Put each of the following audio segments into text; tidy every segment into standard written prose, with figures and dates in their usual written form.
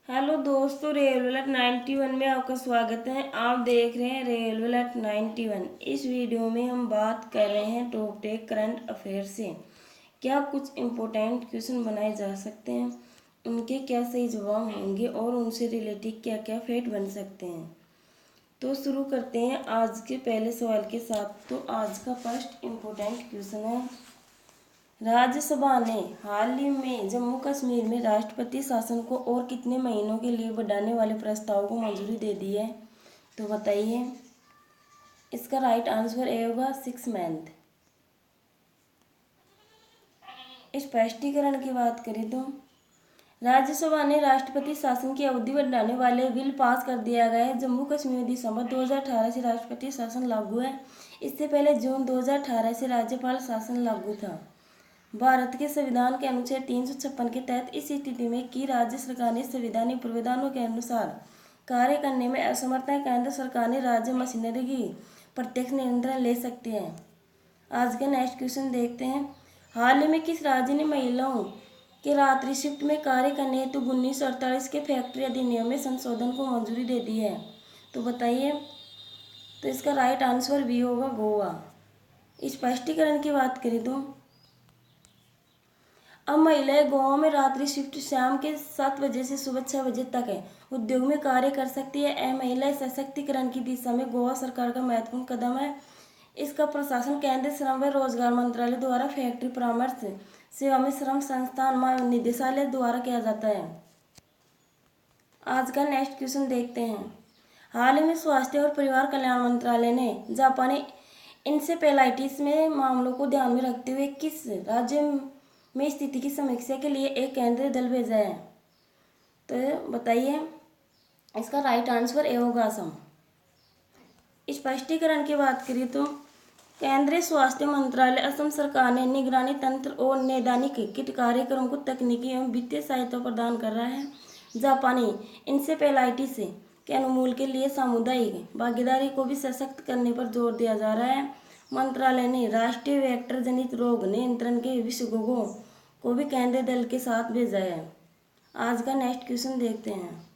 Hello दोस्तों, rail alert 91 में आपका स्वागत है। आप देख रहे हैं रेल अलर्ट 91। इस वीडियो में हम बात कर रहे हैं टॉप 10 करंट अफेयर से। क्या कुछ इम्पोर्टेंट क्वेश्चन बनाए जा सकते हैं, उनके क्या सही जवाब होंगे और उनसे रिलेटेड क्या क्या फैक्ट बन सकते हैं। तो शुरू करते हैं आज के पहले सवाल के साथ। तो आज का फर्स्ट इम्पोर्टेंट क्वेश्चन है, राज्यसभा ने हाल ही में जम्मू कश्मीर में राष्ट्रपति शासन को और कितने महीनों के लिए बढ़ाने वाले प्रस्ताव को मंजूरी दे दी है। तो बताइए। इसका राइट आंसर ए होगा 6 मंथ। स्पष्टीकरण की बात करें तो राज्यसभा ने राष्ट्रपति शासन की अवधि बढ़ाने वाले बिल पास कर दिया गया है। जम्मू कश्मीर में दिसंबर 2018 से राष्ट्रपति शासन लागू है। इससे पहले जून 2018 से राज्यपाल शासन लागू था। भारत के संविधान के अनुच्छेद 356 के तहत इस स्थिति में कि राज्य सरकार ने संवैधानिक प्रावधानों के अनुसार कार्य करने में असमर्थ है, केंद्र सरकार ने राज्य मशीनरी की प्रत्यक्ष नियंत्रण ले सकती है। आज का नेक्स्ट क्वेश्चन देखते हैं। हाल ही में किस राज्य ने महिलाओं के रात्रि शिफ्ट में कार्य करने हेतु 1948 के फैक्ट्री अधिनियम में संशोधन को मंजूरी दे दी है। तो बताइए। तो इसका राइट आंसर भी होगा गोवा। स्पष्टीकरण की बात करें तो अब महिलाएं गोवा में रात्रि शिफ्ट शाम के 7 बजे से सुबह 6 बजे तक है उद्योग में कार्य कर सकती है। यह महिला सशक्तिकरण की दिशा में गोवा सरकार का महत्वपूर्ण कदम है। इसका प्रशासन केंद्रीय श्रम व रोजगार मंत्रालय द्वारा फैक्ट्री परामर्श सेवा में श्रम संस्थान महानिदेशालय द्वारा किया जाता है। आज का नेक्स्ट क्वेश्चन देखते हैं। हाल ही में स्वास्थ्य और परिवार कल्याण मंत्रालय ने जापानी इंसेफेलाइटिस में मामलों को ध्यान में रखते हुए किस राज्य में स्थिति की समीक्षा के लिए एक केंद्रीय दल भेजा है। तो बताइए। इसका राइट आंसर ए होगा असम। स्पष्टीकरण की बात करें तो केंद्रीय स्वास्थ्य मंत्रालय असम सरकार ने निगरानी तंत्र और नैदानिक किट कार्यक्रम को तकनीकी एवं वित्तीय सहायता प्रदान कर रहा है। जापानी इंसेफेलाइटिस के उन्मूलन के लिए सामुदायिक भागीदारी को भी सशक्त करने पर जोर दिया जा रहा है। मंत्रालय ने राष्ट्रीय वेक्टर जनित रोग नियंत्रण के विशेषज्ञों को भी केंद्रीय दल के साथ भेजा है। आज का नेक्स्ट क्वेश्चन देखते हैं।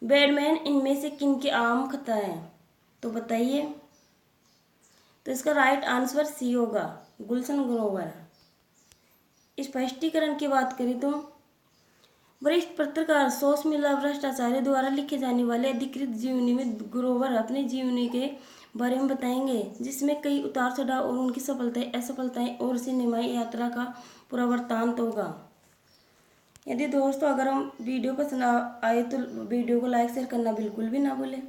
बैडमैन इनमें से किन की आम खता है। तो बताइए। तो इसका राइट आंसर सी होगा, गुलशन ग्रोवर। स्पष्टीकरण की बात करें तो वरिष्ठ पत्रकार सोशमिला भट्टाचार्य द्वारा लिखे जाने वाले अधिकृत जीवनी में ग्रोवर अपने जीवनी के बारे में बताएंगे, जिसमें कई उतार चढ़ाव और उनकी सफलताएं असफलताएं और सिनेमाई यात्रा का पूरा वृत्तांत होगा। यदि दोस्तों अगर हम वीडियो पसंद आए तो वीडियो को लाइक शेयर करना बिल्कुल भी ना भूलें।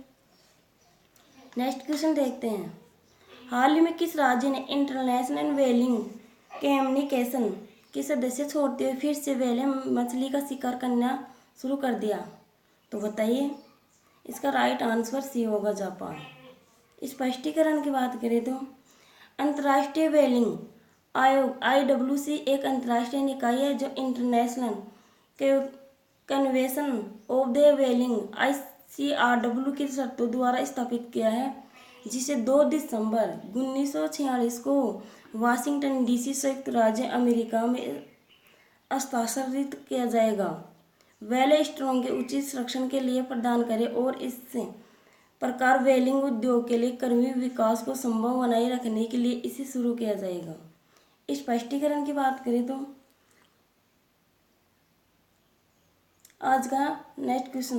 नेक्स्ट क्वेश्चन देखते हैं। हाल ही में किस राज्य ने इंटरनेशनल व्हेलिंग कम्युनिकेशन के सदस्य छोड़ते हुए फिर से व्हेल मछली का शिकार करना शुरू कर दिया। तो बताइए। इसका राइट आंसर सी होगा, जापान। स्पष्टीकरण की बात करें तो अंतर्राष्ट्रीय व्हेलिंग आयोग IWC एक अंतर्राष्ट्रीय निकाय है जो international convention of the व्हेलिंग ICRW की शर्तों द्वारा स्थापित किया है, जिसे 2 दिसंबर 1946 को वाशिंगटन DC संयुक्त राज्य अमेरिका में हस्ताक्षरित किया जाएगा। व्हेल स्ट्रोंग के उचित संरक्षण के लिए प्रदान करें और इस प्रकार व्हेलिंग उद्योग के लिए कर्मी विकास को संभव बनाए रखने के लिए इसे शुरू किया जाएगा। स्पष्टीकरण की बात करें तो आज का नेक्स्ट क्वेश्चन,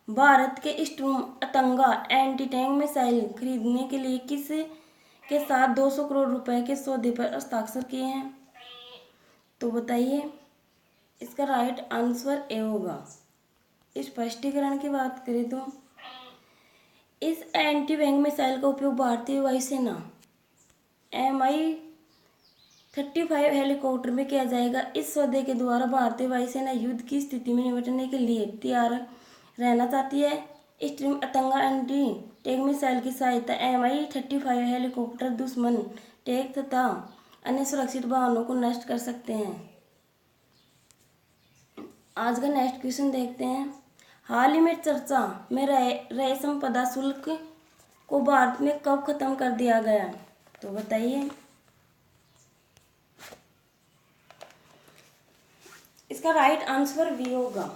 भारत के स्टूम अतंगा एंटी टैंक मिसाइल खरीदने के लिए किस के साथ 200 करोड़ रुपए के सौदे पर हस्ताक्षर किए हैं। तो बताइए। इसका राइट आंसर ए होगा। स्पष्टीकरण की बात करें तो इस एंटी टैंक मिसाइल का उपयोग भारतीय वायुसेना Mi-35 हेलीकॉप्टर में किया जाएगा। इस सौदे के द्वारा भारतीय वायुसेना युद्ध की स्थिति में निपटने के लिए तैयार रहना चाहती है। स्ट्रीम अतंगा एंटी टैंक मिसाइल की सहायता Mi-35 हेलीकॉप्टर दुश्मन टैंक तथा अन्य सुरक्षित वाहनों को नष्ट कर सकते हैं। आज का नेक्स्ट क्वेश्चन देखते हैं। हाल ही में चर्चा में रहे संपदा शुल्क को भारत में कब खत्म कर दिया गया। तो बताइए। इसका राइट आंसर बी होगा।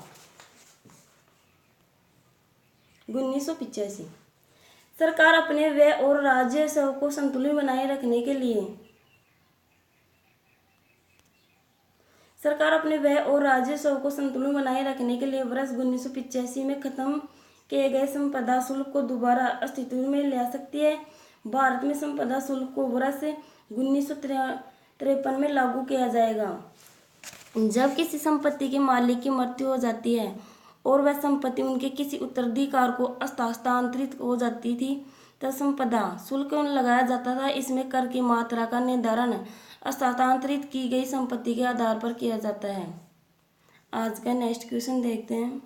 1985। सरकार अपने व्यय और राजस्व को संतुलित बनाए रखने के लिए वर्ष 1985 में खत्म किए गए संपदा शुल्क को दोबारा अस्तित्व में ला सकती है। भारत में संपदा शुल्क को वर्ष 1953 में लागू किया जाएगा। जब किसी संपत्ति के मालिक की मृत्यु हो जाती है और वह संपत्ति उनके किसी उत्तराधिकार को हस्तांतरित हो जाती थी, तब संपदा शुल्क लगाया जाता था। इसमें कर की मात्रा का निर्धारण हस्तांतरित की गई संपत्ति के आधार पर किया जाता है। आज का नेक्स्ट क्वेश्चन देखते हैं।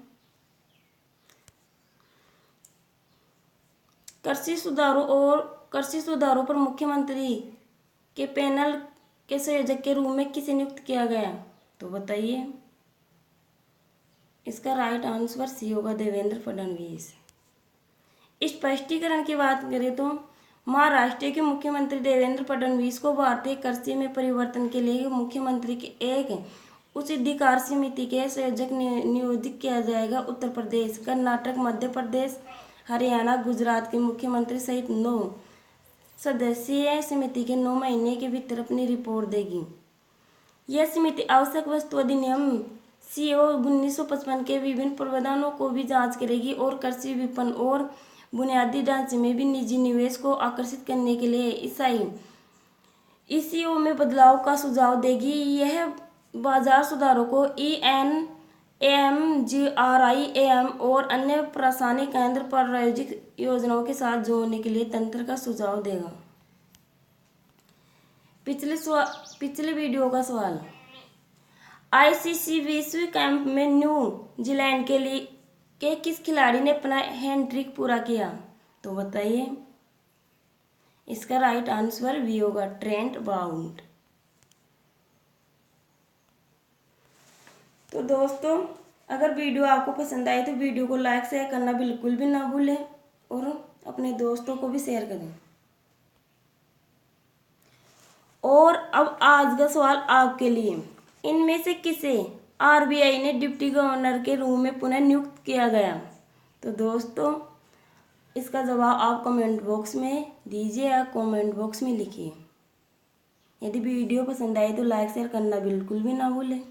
कृषि सुधारों पर मुख्यमंत्री के पैनल के संयोजक के रूप में किसे नियुक्त किया गया? तो बताइए। इसका राइट आंसर सी होगा, देवेंद्र फडणवीस। स्पष्टीकरण की बात करें तो महाराष्ट्र के मुख्यमंत्री देवेंद्र फडणवीस को भारतीय कृषि में परिवर्तन के लिए मुख्यमंत्री की एक उच्च अधिकार समिति के संयोजक नियोजित किया जाएगा। उत्तर प्रदेश, कर्नाटक, मध्य प्रदेश, हरियाणा, गुजरात के मुख्यमंत्री सहित 9 सदस्यीय समिति के 9 महीने के भीतर अपनी रिपोर्ट देगी। यह समिति आवश्यक वस्तु अधिनियम CO 1955 के विभिन्न प्रावधानों को भी जांच करेगी और कृषि विपणन और बुनियादी ढांचे में भी निजी निवेश को आकर्षित करने के लिए ECO में बदलाव का सुझाव देगी। यह बाजार सुधारों को ENAM, और अन्य प्रशासनिक केंद्र प्रायोजित योजनाओं के साथ जोड़ने के लिए तंत्र का सुझाव देगा। पिछले वीडियो का सवाल, ICC विश्व कप में न्यूजीलैंड के किस खिलाड़ी ने अपना हैट्रिक पूरा किया? तो बताइए। इसका राइट आंसर भी होगा, ट्रेंट बाउल्ट। तो दोस्तों, अगर वीडियो आपको पसंद आए तो वीडियो को लाइक शेयर करना बिल्कुल भी ना भूलें और अपने दोस्तों को भी शेयर करें। और अब आज का सवाल आपके लिए, इनमें से किसे RBI ने डिप्टी गवर्नर के रूप में पुनः नियुक्त किया गया? तो दोस्तों, इसका जवाब आप कमेंट बॉक्स में दीजिए या कमेंट बॉक्स में लिखिए। यदि वीडियो पसंद आए तो लाइक शेयर करना बिल्कुल भी ना भूलें।